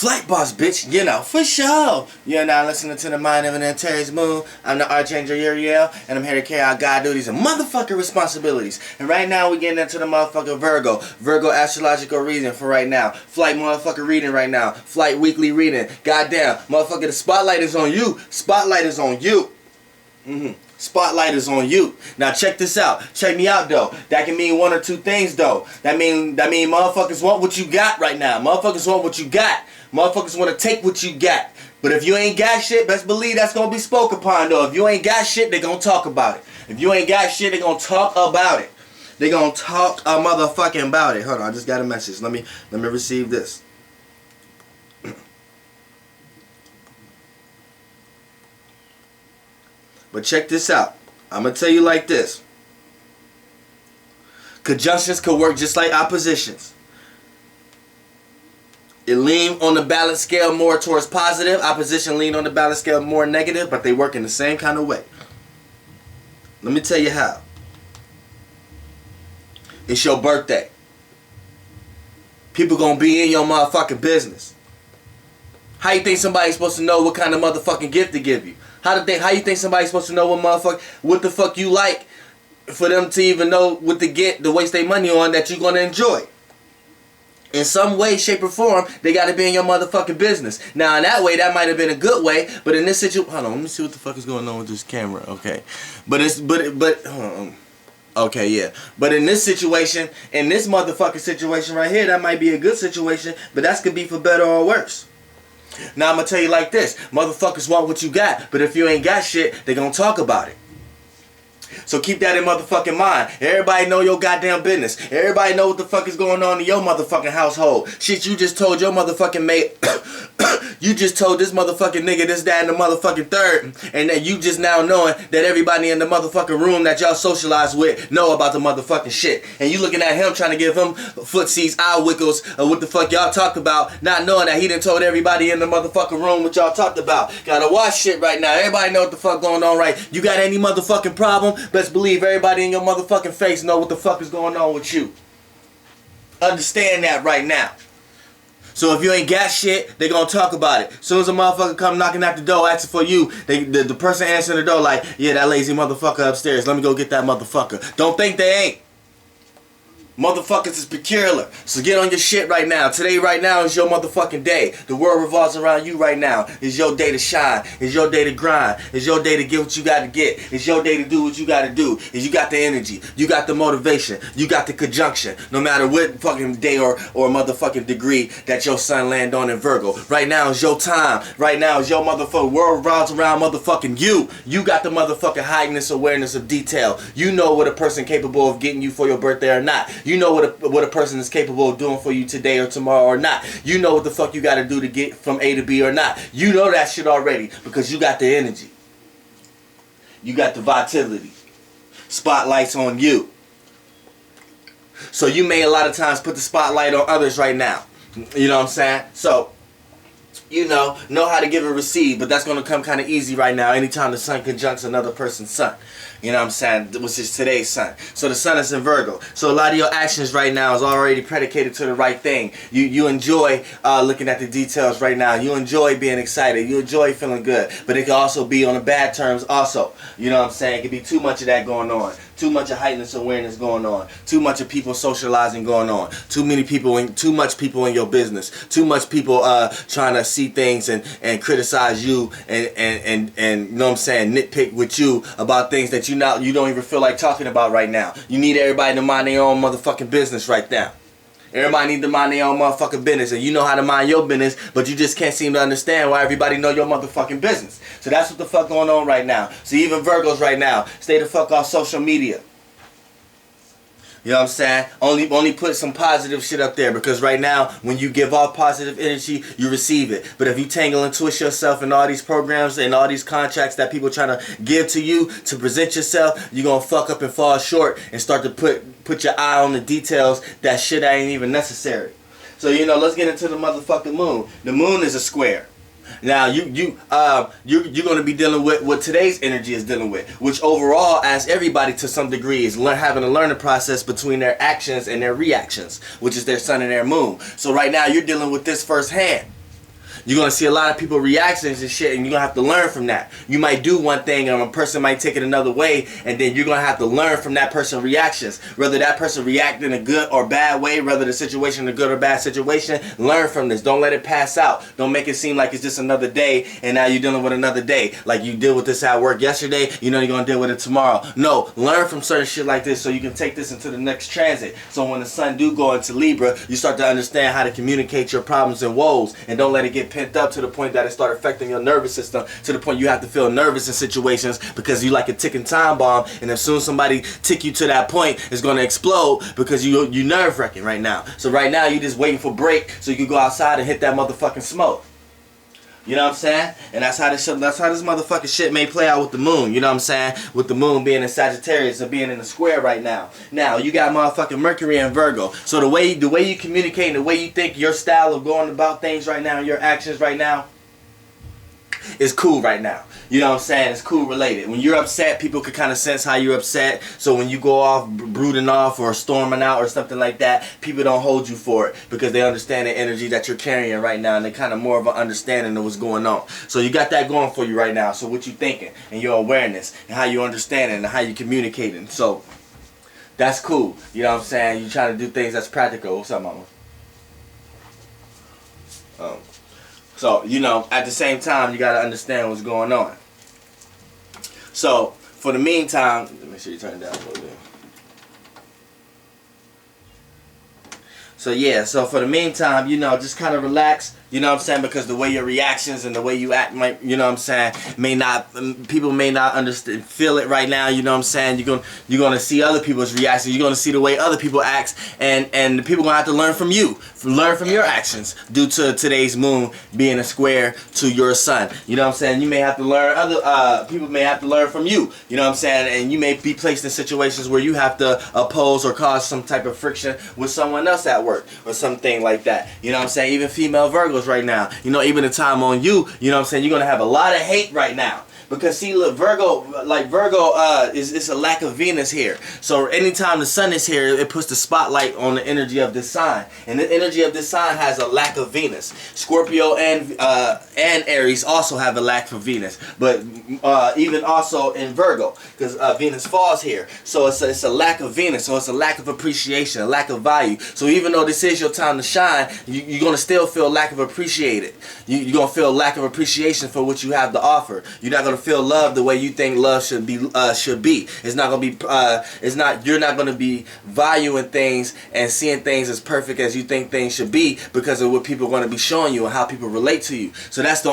Flight boss, bitch, you know, for sure. You're now listening to the Mind of an Antares Moon. I'm the Archangel Uriel, and I'm here to carry out God duties and motherfucking responsibilities. And right now, we're getting into the motherfucking Virgo. Virgo astrological reading for right now. Flight motherfucking reading right now. Flight weekly reading. Goddamn, motherfucker, the spotlight is on you. Spotlight is on you. Spotlight is on you. Now check this out. Check me out though. That can mean one or two things though. That mean motherfuckers want what you got right now. Motherfuckers want what you got. Motherfuckers want to take what you got. But if you ain't got shit, best believe that's gonna be spoke upon though. If you ain't got shit, they gonna talk about it. If you ain't got shit, they gonna talk about it. They gonna talk a motherfucking about it. Hold on, I just got a message. Let me receive this. But check this out. I'm going to tell you like this. Conjunctions could work just like oppositions. It lean on the balance scale more towards positive. Opposition lean on the balance scale more negative, but they work in the same kind of way. Let me tell you how. It's your birthday. People going to be in your motherfucking business. How you think somebody's supposed to know what kind of motherfucking gift to give you? How you think somebody's supposed to know what the fuck you like for them to even know what to get to waste their money on that you're gonna enjoy? In some way, shape, or form, they gotta be in your motherfucking business. Now, in that way, that might have been a good way, but in this situation, hold on, let me see what the fuck is going on with this camera. Okay, okay, yeah. But in this situation, in this motherfucking situation right here, that might be a good situation, but that could be for better or worse. Now I'm gonna tell you like this. Motherfuckers want what you got, but if you ain't got shit, they gonna talk about it. So keep that in motherfucking mind. Everybody know your goddamn business. Everybody know what the fuck is going on in your motherfucking household. Shit you just told your motherfucking mate. You just told this motherfucking nigga this, that, and the motherfucking third. And then you just now knowing that everybody in the motherfucking room that y'all socialize with know about the motherfucking shit. And you looking at him trying to give him footsies, eye wiggles, of what the fuck y'all talked about, not knowing that he done told everybody in the motherfucking room what y'all talked about. Gotta watch shit right now. Everybody know what the fuck going on, right? You got any motherfucking problem? Best believe everybody in your motherfucking face know what the fuck is going on with you. Understand that right now. So if you ain't got shit, they gonna talk about it. As soon as a motherfucker come knocking at the door asking for you, the person answering the door like, yeah, that lazy motherfucker upstairs. Let me go get that motherfucker. Don't think they ain't. Motherfuckers is peculiar. So get on your shit right now. Today right now is your motherfucking day. The world revolves around you right now. It's your day to shine. It's your day to grind. It's your day to get what you got to get. It's your day to do what you got to do. Is you got the energy. You got the motivation. You got the conjunction. No matter what fucking day or motherfucking degree that your sun land on in Virgo. Right now is your time. Right now is your motherfucking world revolves around motherfucking you. You got the motherfucking heightened awareness of detail. You know what a person capable of getting you for your birthday or not. You know what a person is capable of doing for you today or tomorrow or not. You know what the fuck you got to do to get from A to B or not. You know that shit already because you got the energy. You got the vitality. Spotlight's on you. So you may a lot of times put the spotlight on others right now. You know what I'm saying? So, you know how to give and receive, but that's going to come kind of easy right now anytime the sun conjuncts another person's sun. You know what I'm saying? Which is today's sun. So the sun is in Virgo. So a lot of your actions right now is already predicated to the right thing. You enjoy looking at the details right now. You enjoy being excited. You enjoy feeling good. But it can also be on the bad terms also. You know what I'm saying? It can be too much of that going on. Too much of heightened awareness going on. Too much of people socializing going on. Too much people in your business. Too much people trying to see things and criticize you and you know what I'm saying, nitpick with you about things that you don't even feel like talking about right now. You need everybody to mind their own motherfucking business right now. Everybody need to mind their own motherfucking business, and you know how to mind your business, but you just can't seem to understand why everybody know your motherfucking business. So that's what the fuck going on right now. So even Virgos right now, stay the fuck off social media. You know what I'm saying? Only put some positive shit up there, because right now, when you give off positive energy, you receive it. But if you tangle and twist yourself in all these programs and all these contracts that people trying to give to you to present yourself, you're going to fuck up and fall short and start to put your eye on the details that shit ain't even necessary. So, let's get into the motherfucking moon. The moon is a square. Now you're going to be dealing with what today's energy is dealing with, which overall, as everybody to some degree, is having a learning process between their actions and their reactions, which is their sun and their moon. So right now you're dealing with this firsthand. You're going to see a lot of people reactions and shit, and you're going to have to learn from that. You might do one thing and a person might take it another way, and then you're going to have to learn from that person's reactions. Whether that person reacted in a good or bad way, whether the situation is a good or bad situation, learn from this. Don't let it pass out. Don't make it seem like it's just another day and now you're dealing with another day. Like you deal with this at work yesterday, you know you're going to deal with it tomorrow. No, learn from certain shit like this so you can take this into the next transit. So when the sun do go into Libra, you start to understand how to communicate your problems and woes, and don't let it get pent up to the point that it start affecting your nervous system, to the point you have to feel nervous in situations because you like a ticking time bomb, and as soon as somebody tick you to that point, it's going to explode because you nerve wracking right now. So right now you just waiting for break so you can go outside and hit that motherfucking smoke. You know what I'm saying? And that's how this motherfucking shit may play out with the moon. You know what I'm saying? With the moon being in Sagittarius and being in the square right now. Now you got motherfucking Mercury and Virgo. So the way you communicate and the way you think, your style of going about things right now, your actions right now, is cool right now. You know what I'm saying? It's cool related. When you're upset, people can kind of sense how you're upset. So when you go off brooding off or storming out or something like that, people don't hold you for it because they understand the energy that you're carrying right now, and they kind of more of an understanding of what's going on. So you got that going for you right now. So what you thinking and your awareness and how you understanding and how you communicating. So that's cool. You know what I'm saying? You trying to do things that's practical. What's up, mama? So, you know, at the same time, you got to understand what's going on. So, for the meantime, let me make sure you turn it down a little bit. So, yeah, so for the meantime, you know, just kind of relax. You know what I'm saying? Because the way your reactions and the way you act might, you know what I'm saying, people may not understand, feel it right now. You know what I'm saying? You're gonna see other people's reactions. You're gonna see the way other people act, and the people gonna have to learn from you, learn from your actions due to today's moon being a square to your sun. You know what I'm saying? You may have to learn, other people may have to learn from you. You know what I'm saying? And you may be placed in situations where you have to oppose or cause some type of friction with someone else at work or something like that. You know what I'm saying? Even female Virgos right now, you know, even the time on you, you know what I'm saying, you're gonna have a lot of hate right now. Because see, look, Virgo is a lack of Venus here. So anytime the sun is here, it puts the spotlight on the energy of this sign. And the energy of this sign has a lack of Venus. Scorpio and Aries also have a lack for Venus. But even also in Virgo, because Venus falls here. So it's a lack of Venus. So it's a lack of appreciation, a lack of value. So even though this is your time to shine, you're going to still feel lack of appreciated. You're going to feel lack of appreciation for what you have to offer. You're not going to feel love the way you think love should be. It's not gonna be. You're not gonna be valuing things and seeing things as perfect as you think things should be because of what people are gonna be showing you and how people relate to you. So that's the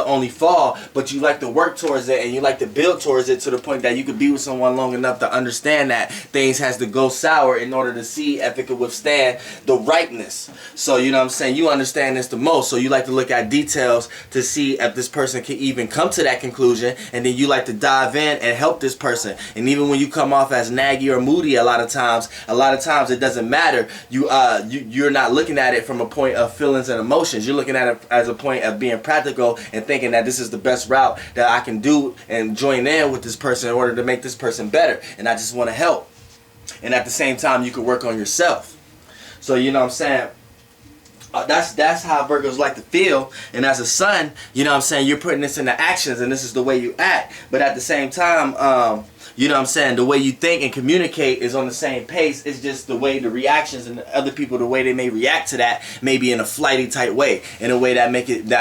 only fall. But you like to work towards it and you like to build towards it to the point that you could be with someone long enough to understand that things has to go sour in order to see if it could withstand the ripeness. So you know what I'm saying. You understand this the most. So you like to look at details to see if this person can even come to that conclusion. And then you like to dive in and help this person. And even when you come off as naggy or moody, a lot of times it doesn't matter. You're not looking at it from a point of feelings and emotions. You're looking at it as a point of being practical and thinking that this is the best route that I can do and join in with this person in order to make this person better. And I just want to help. And at the same time, you can work on yourself. So you know what I'm saying? That's how Virgos like to feel. And as a sun, you know what I'm saying, you're putting this into actions and this is the way you act. But at the same time, you know what I'm saying, the way you think and communicate is on the same pace. It's just the way the reactions and the other people, the way they may react to that may be in a flighty type way, in a way that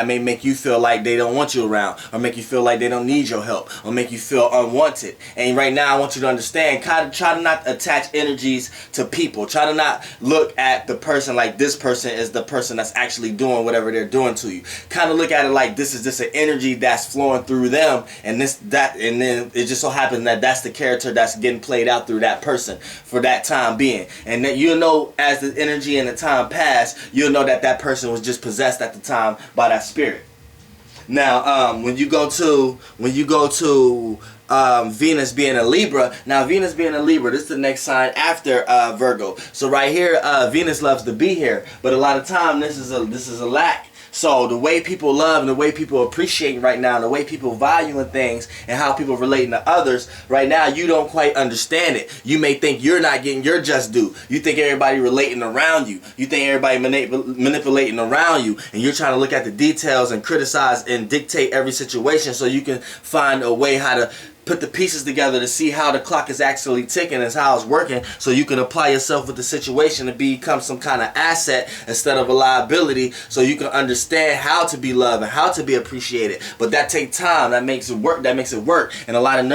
may make you feel like they don't want you around, or make you feel like they don't need your help, or make you feel unwanted. And right now I want you to understand, try to not attach energies to people. Try to not look at the person like this person is the person that's actually doing whatever they're doing to you. Kind of look at it like this is just an energy that's flowing through them, and then it just so happens that that's the character that's getting played out through that person for that time being. And then you'll know as the energy and the time pass, you'll know that that person was just possessed at the time by that spirit. Now, when you go to Venus being a Libra, now Venus being a Libra, this is the next sign after Virgo. So right here, Venus loves to be here, but a lot of time this is a lack. So the way people love and the way people appreciate right now, and the way people valuing things and how people relating to others right now, you don't quite understand it. You may think you're not getting your just due. You think everybody relating around you. You think everybody manipulating around you, and you're trying to look at the details and criticize and dictate every situation so you can find a way how to put the pieces together to see how the clock is actually ticking and how it's working, so you can apply yourself with the situation to become some kind of asset instead of a liability, so you can understand how to be loved and how to be appreciated. But that takes time. That makes it work. And a lot of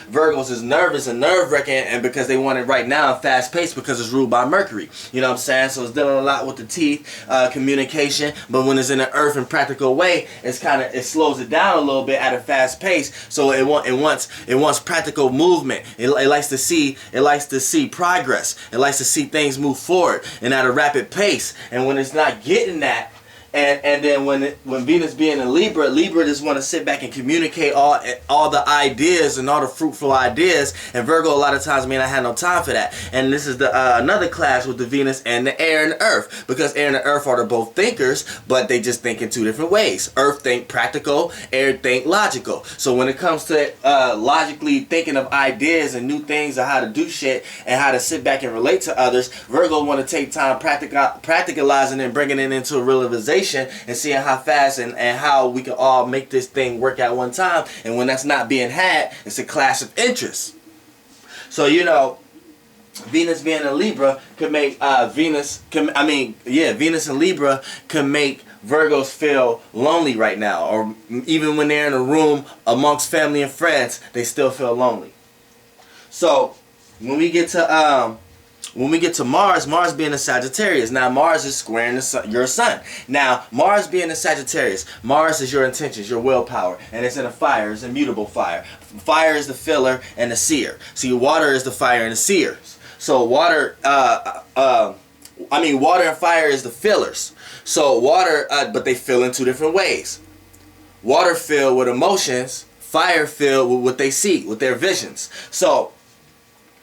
Virgos is nervous and nerve-wracking, and because they want it right now and fast-paced because it's ruled by Mercury. You know what I'm saying? So it's dealing a lot with the teeth, communication. But when it's in an earth and practical way, it slows it down a little bit at a fast pace. So it wants practical movement. It likes to see progress. It likes to see things move forward and at a rapid pace. And when it's not getting that, and then when Venus being in Libra just want to sit back and communicate all the ideas and all the fruitful ideas. And Virgo a lot of times may not have no time for that. And this is the another clash with the Venus and the air and the earth, because air and the earth are both thinkers, but they just think in two different ways. Earth think practical, air think logical. So when it comes to logically thinking of ideas and new things of how to do shit and how to sit back and relate to others, Virgo want to take time practicalizing and bringing it into a realization and seeing how fast and how we can all make this thing work at one time. And when that's not being had, it's a clash of interests. So Venus being in Libra could make Venus and Libra can make Virgos feel lonely right now, or even when they're in a room amongst family and friends, they still feel lonely. So when we get to Mars being a Sagittarius, now Mars is squaring your sun. Now, Mars being a Sagittarius, Mars is your intentions, your willpower, and it's in a fire, it's a mutable fire. Fire is the filler and the seer. See, water is the fire and the seers. So water and fire is the fillers. So water, but they fill in two different ways. Water filled with emotions, fire filled with what they see, with their visions. So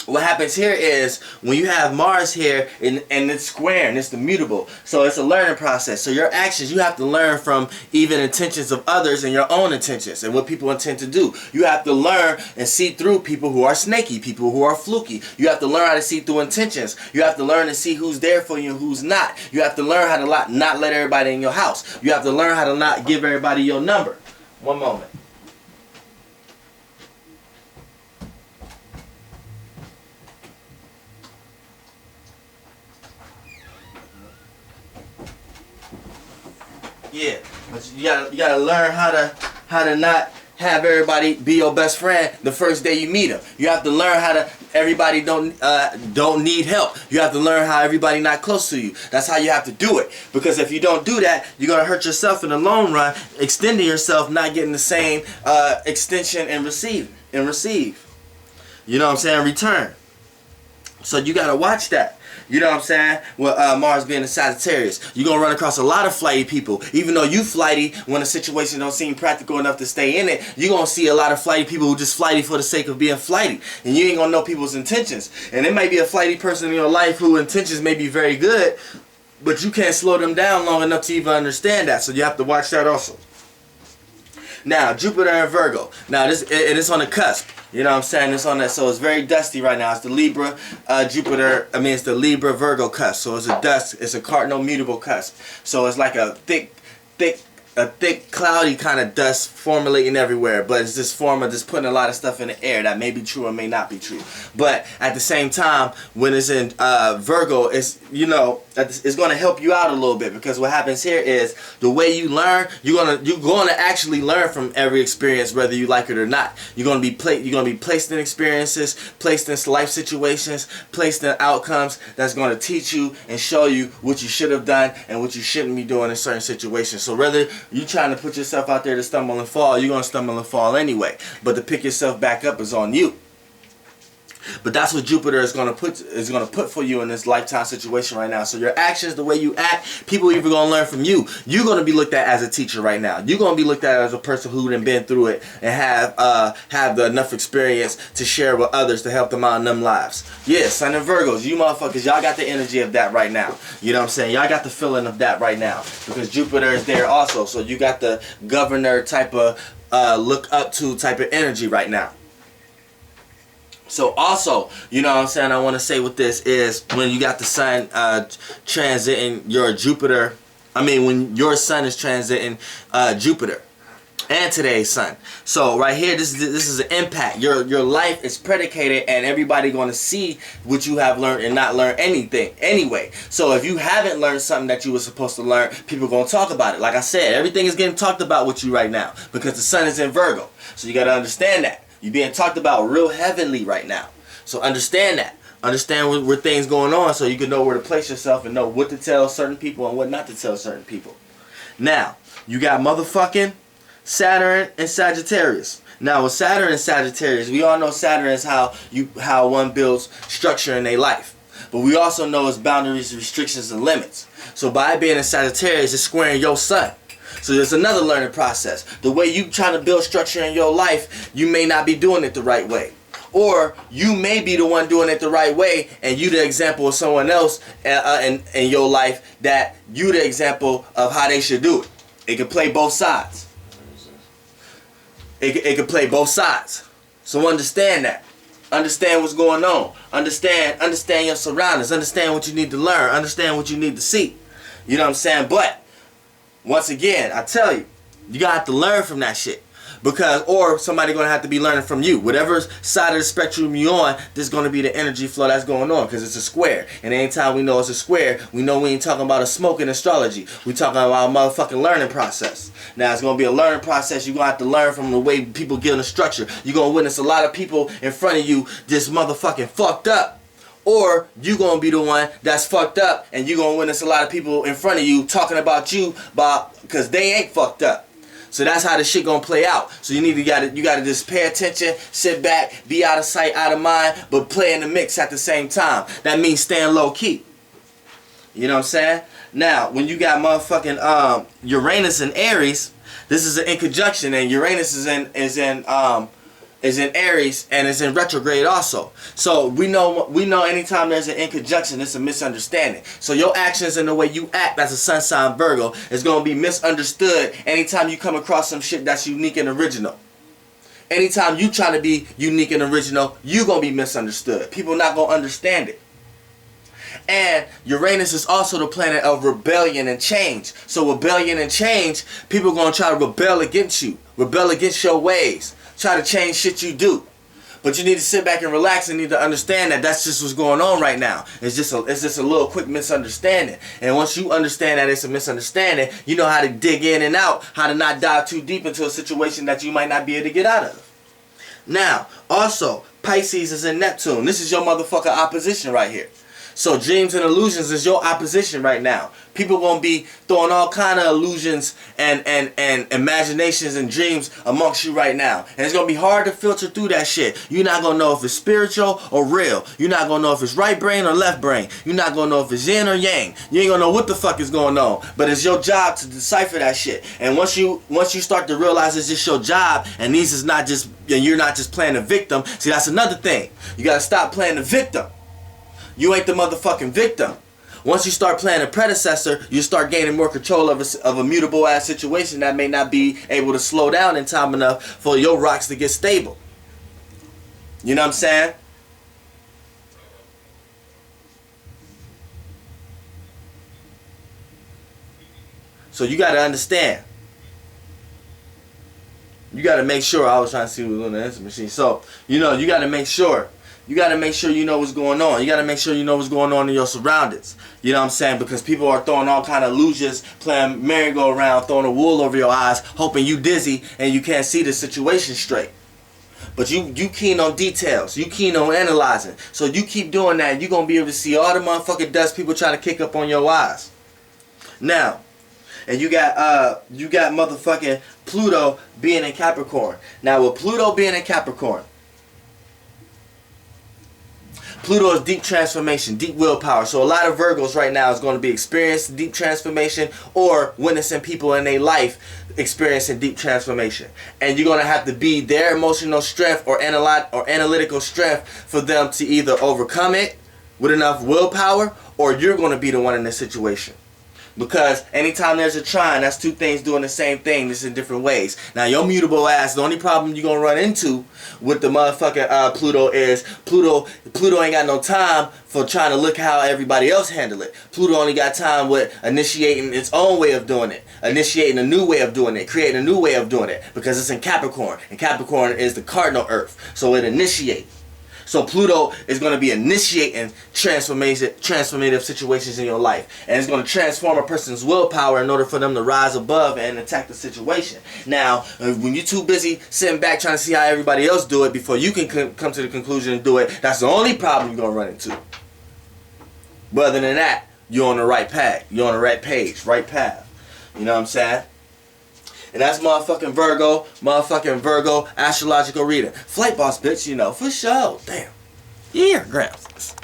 what happens here is when you have Mars here and it's square and it's the mutable, so it's a learning process. So your actions, you have to learn from even intentions of others and your own intentions and what people intend to do. You have to learn and see through people who are snaky, people who are fluky. You have to learn how to see through intentions. You have to learn to see who's there for you and who's not. You have to learn how to not let everybody in your house. You have to learn how to not give everybody your number. One moment. Yeah, but you gotta learn how to not have everybody be your best friend the first day you meet them. You have to learn how to everybody don't need help. You have to learn how everybody not close to you. That's how you have to do it. Because if you don't do that, you're gonna hurt yourself in the long run, extending yourself, not getting the same extension and receive. You know what I'm saying? Return. So you gotta watch that. You know what I'm saying? With Mars being a Sagittarius, you're going to run across a lot of flighty people. Even though you flighty, when a situation don't seem practical enough to stay in it, you're going to see a lot of flighty people who just flighty for the sake of being flighty. And you ain't going to know people's intentions. And there might be a flighty person in your life whose intentions may be very good, but you can't slow them down long enough to even understand that. So you have to watch that also. Now, Jupiter and Virgo. Now, it's on the cusp. You know what I'm saying? It's on that, so it's very dusty right now. It's the Libra, it's the Libra Virgo cusp. So it's a cardinal mutable cusp. So it's like a thick, cloudy kind of dust formulating everywhere. But it's this form of just putting a lot of stuff in the air that may be true or may not be true. But at the same time, when it's in Virgo, it's going to help you out a little bit, because what happens here is the way you learn, you're going to actually learn from every experience, whether you like it or not. You're going to be placed in experiences, placed in life situations, placed in outcomes that's going to teach you and show you what you should have done and what you shouldn't be doing in certain situations. So whether you're trying to put yourself out there to stumble and fall, you're going to stumble and fall anyway. But to pick yourself back up is on you. But that's what Jupiter is gonna put for you in this lifetime situation right now. So your actions, the way you act, people even gonna learn from you. You're gonna be looked at as a teacher right now. You're gonna be looked at as a person who done been through it and have enough experience to share with others to help them out in them lives. Yeah, Sun and Virgos, you motherfuckers, y'all got the energy of that right now. You know what I'm saying? Y'all got the feeling of that right now because Jupiter is there also. So you got the governor type of look up to type of energy right now. So also, you know what I'm saying, I want to say with this is when you got the sun transiting your Jupiter, when your sun is transiting Jupiter and today's sun. So right here, this is an impact. Your life is predicated and everybody going to see what you have learned and not learn anything anyway. So if you haven't learned something that you were supposed to learn, people going to talk about it. Like I said, everything is getting talked about with you right now because the sun is in Virgo. So you got to understand that. You're being talked about real heavily right now. So understand that. Understand where things going on so you can know where to place yourself and know what to tell certain people and what not to tell certain people. Now, you got motherfucking Saturn and Sagittarius. Now with Saturn and Sagittarius, we all know Saturn is how one builds structure in their life. But we also know its boundaries, restrictions, and limits. So by being a Sagittarius, it's squaring your sun. So there's another learning process. The way you trying to build structure in your life, you may not be doing it the right way. Or you may be the one doing it the right way and you the example of someone else in your life that you the example of how they should do it. It can play both sides. It can play both sides. So understand that. Understand what's going on. Understand your surroundings. Understand what you need to learn. Understand what you need to see. You know what I'm saying? But once again, I tell you, you gotta have to learn from that shit. Or somebody gonna have to be learning from you. Whatever side of the spectrum you're on, there's gonna be the energy flow that's going on because it's a square. And anytime we know it's a square, we know we ain't talking about a smoke in astrology. We talking about a motherfucking learning process. Now it's gonna be a learning process. You're gonna have to learn from the way people give the structure. You're gonna witness a lot of people in front of you just motherfucking fucked up. Or you gonna be the one that's fucked up and you gonna witness a lot of people in front of you talking about you because they ain't fucked up. So that's how the shit gonna play out. So you gotta just pay attention, sit back, be out of sight, out of mind, but play in the mix at the same time. That means staying low key. You know what I'm saying? Now, when you got motherfucking Uranus and Aries, this is an in conjunction, and Uranus is in Aries and is in retrograde also. So we know anytime there's an in conjunction, it's a misunderstanding. So your actions and the way you act as a sun sign Virgo is going to be misunderstood anytime you come across some shit that's unique and original. Anytime you try to be unique and original, you're going to be misunderstood. People not going to understand it. And Uranus is also the planet of rebellion and change. So rebellion and change, people are going to try to rebel against you. Rebel against your ways. Try to change shit you do. But you need to sit back and relax and need to understand that that's just what's going on right now. It's just a little quick misunderstanding. And once you understand that it's a misunderstanding, you know how to dig in and out, how to not dive too deep into a situation that you might not be able to get out of. Now, also, Pisces is in Neptune. This is your motherfucker opposition right here. So dreams and illusions is your opposition right now. People gonna be throwing all kind of illusions and imaginations and dreams amongst you right now. And it's gonna be hard to filter through that shit. You're not gonna know if it's spiritual or real. You're not gonna know if it's right brain or left brain. You're not gonna know if it's yin or yang. You ain't gonna know what the fuck is going on. But it's your job to decipher that shit. And once you start to realize it's just your job and you're not just playing the victim. See, that's another thing. You gotta stop playing the victim. You ain't the motherfucking victim. Once you start playing a predecessor, you start gaining more control of a mutable ass situation that may not be able to slow down in time enough for your rocks to get stable. You know what I'm saying? So you got to understand. You got to make sure. I was trying to see what was on the answer machine. So, you got to make sure. You got to make sure you know what's going on. You got to make sure you know what's going on in your surroundings. You know what I'm saying? Because people are throwing all kind of illusions, playing merry-go-round, throwing a wool over your eyes, hoping you dizzy and you can't see the situation straight. But you keen on details. You keen on analyzing. So you keep doing that, you're going to be able to see all the motherfucking dust people trying to kick up on your eyes. Now, and you got motherfucking Pluto being in Capricorn. Now, with Pluto being in Capricorn, Pluto is deep transformation, deep willpower. So a lot of Virgos right now is going to be experiencing deep transformation or witnessing people in their life experiencing deep transformation. And you're going to have to be their emotional strength or analytical strength for them to either overcome it with enough willpower, or you're going to be the one in this situation. Because anytime there's a trine, that's two things doing the same thing, just in different ways. Now, your mutable ass, the only problem you're going to run into with the motherfucking Pluto is Pluto ain't got no time for trying to look how everybody else handle it. Pluto only got time with initiating its own way of doing it, initiating a new way of doing it, creating a new way of doing it, because it's in Capricorn. And Capricorn is the cardinal earth, so it initiates. So Pluto is going to be initiating transformative situations in your life. And it's going to transform a person's willpower in order for them to rise above and attack the situation. Now, when you're too busy sitting back trying to see how everybody else do it before you can come to the conclusion and do it, that's the only problem you're going to run into. But other than that, you're on the right path. You're on the right page, right path. You know what I'm saying? And that's motherfucking Virgo astrological reading. Flight boss, bitch, you know, for sure. Damn. Yeah, Gramps.